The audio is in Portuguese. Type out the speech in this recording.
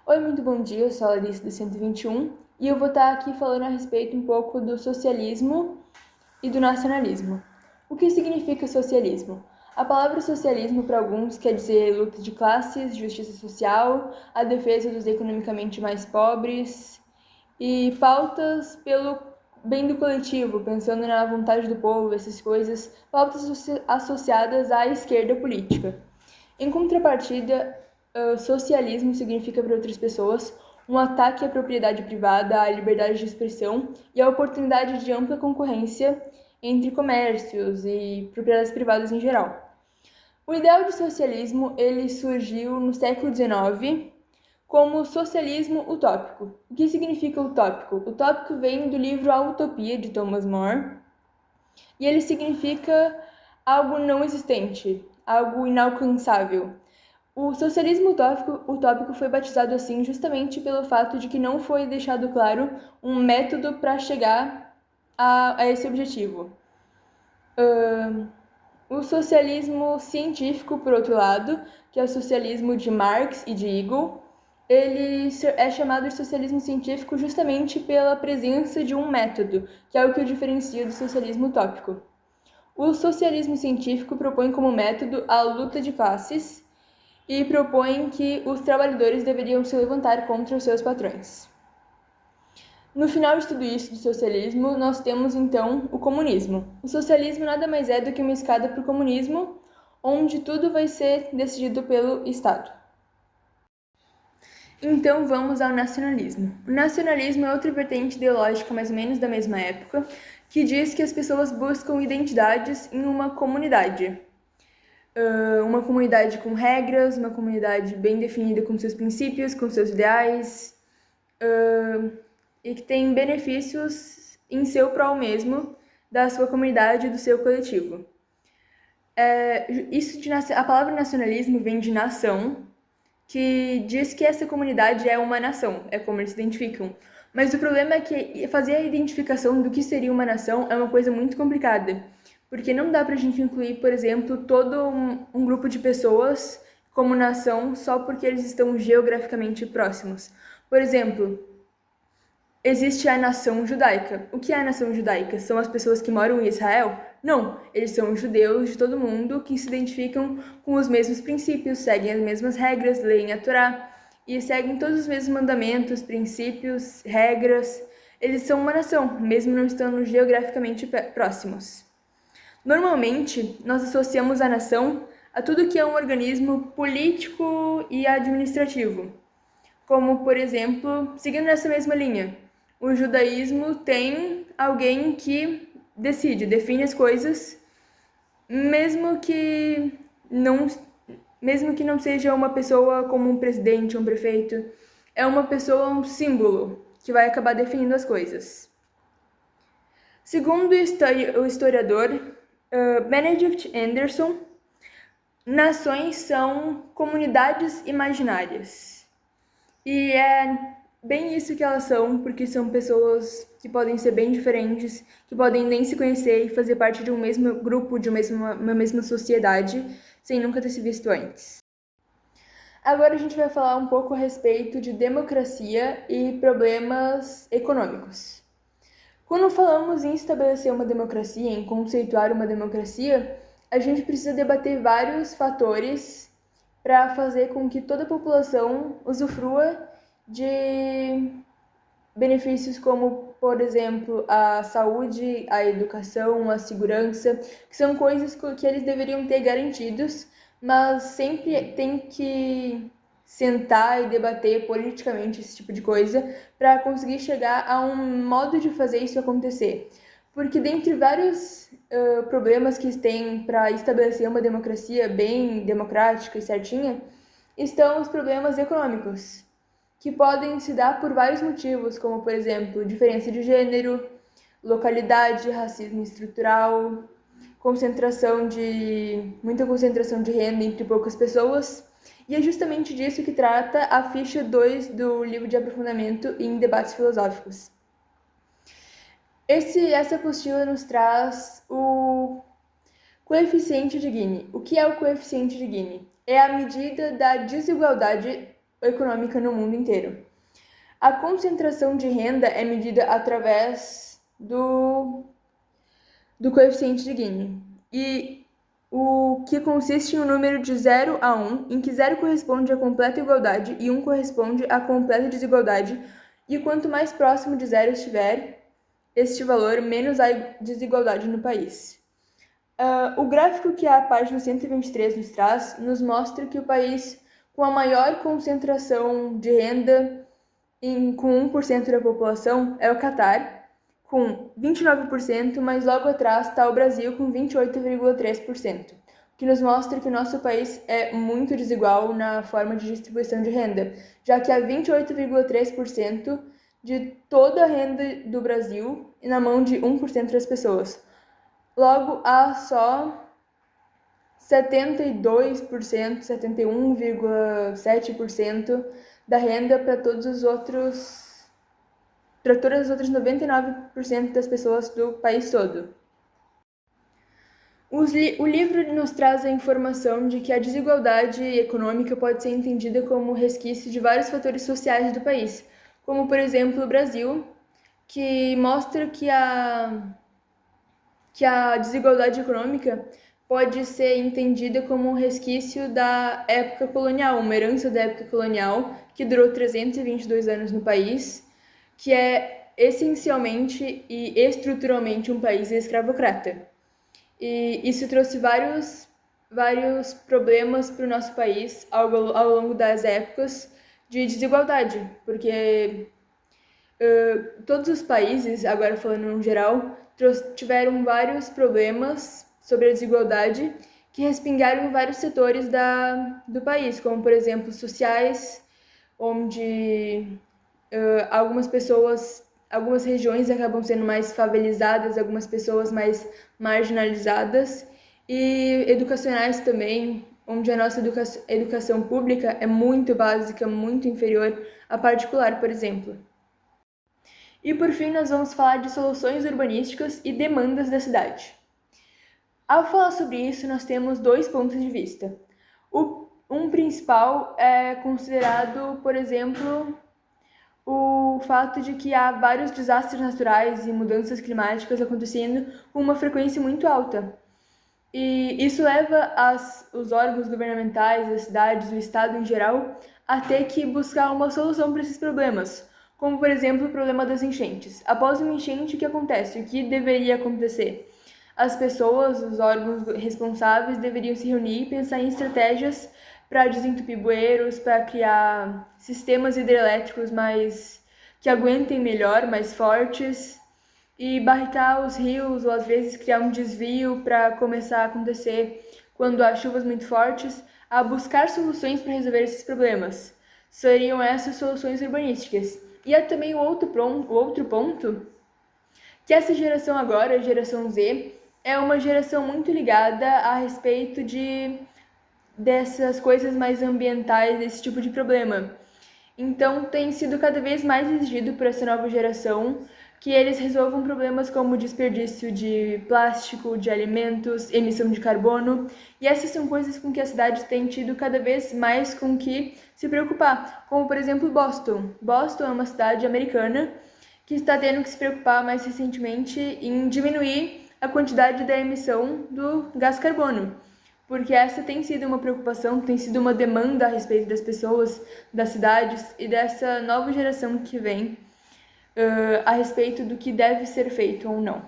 Oi, muito bom dia, eu sou a Larissa do 121 e eu vou estar aqui falando a respeito um pouco do socialismo e do nacionalismo. O que significa socialismo? A palavra socialismo para alguns quer dizer luta de classes, justiça social, a defesa dos economicamente mais pobres e pautas pelo bem do coletivo, pensando na vontade do povo, essas coisas, pautas associadas à esquerda política. Em contrapartida, socialismo significa para outras pessoas um ataque à propriedade privada, à liberdade de expressão e à oportunidade de ampla concorrência entre comércios e propriedades privadas em geral. O ideal de socialismo ele surgiu no século XIX como socialismo utópico. O que significa utópico? Utópico vem do livro A Utopia, de Thomas More, e ele significa algo não existente, algo inalcançável. O socialismo utópico foi batizado assim justamente pelo fato de que não foi deixado claro um método para chegar a esse objetivo. O socialismo científico, por outro lado, que é o socialismo de Marx e de Hegel, ele é chamado de socialismo científico justamente pela presença de um método, que é o que o diferencia do socialismo utópico. O socialismo científico propõe como método a luta de classes e propõe que os trabalhadores deveriam se levantar contra os seus patrões. No final de tudo isso do socialismo, nós temos então o comunismo. O socialismo nada mais é do que uma escada para o comunismo, onde tudo vai ser decidido pelo Estado. Então vamos ao nacionalismo. O nacionalismo é outra vertente ideológica mais ou menos da mesma época, que diz que as pessoas buscam identidades em uma comunidade. Uma comunidade com regras, uma comunidade bem definida com seus princípios, com seus ideais, e que tem benefícios em seu prol mesmo, da sua comunidade e do seu coletivo. A palavra nacionalismo vem de nação, que diz que essa comunidade é uma nação, é como eles se identificam. Mas o problema é que fazer a identificação do que seria uma nação é uma coisa muito complicada, porque não dá pra gente incluir, por exemplo, todo um grupo de pessoas como nação só porque eles estão geograficamente próximos. Por exemplo, existe a nação judaica. O que é a nação judaica? São as pessoas que moram em Israel? Não, eles são judeus de todo mundo que se identificam com os mesmos princípios, seguem as mesmas regras, leem a Torá e seguem todos os mesmos mandamentos, princípios, regras. Eles são uma nação, mesmo não estando geograficamente próximos. Normalmente, nós associamos a nação a tudo que é um organismo político e administrativo, como, por exemplo, seguindo nessa mesma linha, o judaísmo tem alguém que decide, define as coisas, mesmo que não, mesmo que não seja uma pessoa como um presidente, um prefeito, é uma pessoa, um símbolo que vai acabar definindo as coisas. Segundo o historiador Benedict Anderson, nações são comunidades imaginárias. E é bem isso que elas são, porque são pessoas que podem ser bem diferentes, que podem nem se conhecer e fazer parte de um mesmo grupo, de uma mesma sociedade, sem nunca ter se visto antes. Agora a gente vai falar um pouco a respeito de democracia e problemas econômicos. Quando falamos em estabelecer uma democracia, em conceituar uma democracia, a gente precisa debater vários fatores para fazer com que toda a população usufrua de benefícios como, por exemplo, a saúde, a educação, a segurança, que são coisas que eles deveriam ter garantidos, mas sempre tem que sentar e debater politicamente esse tipo de coisa para conseguir chegar a um modo de fazer isso acontecer. Porque dentre vários problemas que tem para estabelecer uma democracia bem democrática e certinha, estão os problemas econômicos, que podem se dar por vários motivos, como, por exemplo, diferença de gênero, localidade, racismo estrutural, muita concentração de renda entre poucas pessoas. E é justamente disso que trata a ficha 2 do livro de aprofundamento em debates filosóficos. Essa apostila nos traz o coeficiente de Gini. O que é o coeficiente de Gini? É a medida da desigualdade econômica no mundo inteiro. A concentração de renda é medida através do coeficiente de Gini, e o que consiste em um número de 0 a 1, em que 0 corresponde à completa igualdade e 1 corresponde à completa desigualdade, e quanto mais próximo de 0 estiver este valor, menos há desigualdade no país. O gráfico que a página 123 nos traz nos mostra que o país com a maior concentração de renda com 1% da população é o Catar, com 29%, mas logo atrás está o Brasil com 28,3%, o que nos mostra que o nosso país é muito desigual na forma de distribuição de renda, já que há 28,3% de toda a renda do Brasil na mão de 1% das pessoas. Logo, há só 72%, 71,7% da renda para todas as outras 99% das pessoas do país todo. O livro nos traz a informação de que a desigualdade econômica pode ser entendida como resquício de vários fatores sociais do país, como, por exemplo, o Brasil, que mostra que a desigualdade econômica pode ser entendida como um resquício da época colonial, uma herança da época colonial que durou 322 anos no país, que é essencialmente e estruturalmente um país escravocrata. E isso trouxe vários problemas para o nosso país ao longo das épocas de desigualdade, porque todos os países, agora falando no geral, tiveram vários problemas sobre a desigualdade que respingaram em vários setores do país, como, por exemplo, sociais, onde algumas regiões acabam sendo mais favelizadas, algumas pessoas mais marginalizadas, e educacionais também, onde a nossa educação pública é muito básica, muito inferior à particular, por exemplo. E por fim, nós vamos falar de soluções urbanísticas e demandas da cidade. Ao falar sobre isso, nós temos dois pontos de vista. Um principal é considerado, por exemplo, o fato de que há vários desastres naturais e mudanças climáticas acontecendo com uma frequência muito alta. E isso leva os órgãos governamentais, as cidades, o Estado em geral, a ter que buscar uma solução para esses problemas, como, por exemplo, o problema das enchentes. Após uma enchente, o que acontece? O que deveria acontecer? As pessoas, os órgãos responsáveis deveriam se reunir e pensar em estratégias para desentupir bueiros, para criar sistemas hidrelétricos que aguentem melhor, mais fortes, e barricar os rios, ou às vezes criar um desvio para começar a acontecer quando há chuvas muito fortes, a buscar soluções para resolver esses problemas. Seriam essas soluções urbanísticas. E há também o outro ponto, que essa geração agora, a geração Z, é uma geração muito ligada a respeito dessas coisas mais ambientais, desse tipo de problema. Então, tem sido cada vez mais exigido por essa nova geração que eles resolvam problemas como desperdício de plástico, de alimentos, emissão de carbono, e essas são coisas com que a cidade tem tido cada vez mais com que se preocupar, como, por exemplo, Boston. Boston é uma cidade americana que está tendo que se preocupar mais recentemente em diminuir a quantidade da emissão do gás carbono, porque essa tem sido uma preocupação, tem sido uma demanda a respeito das pessoas, das cidades e dessa nova geração que vem a respeito do que deve ser feito ou não.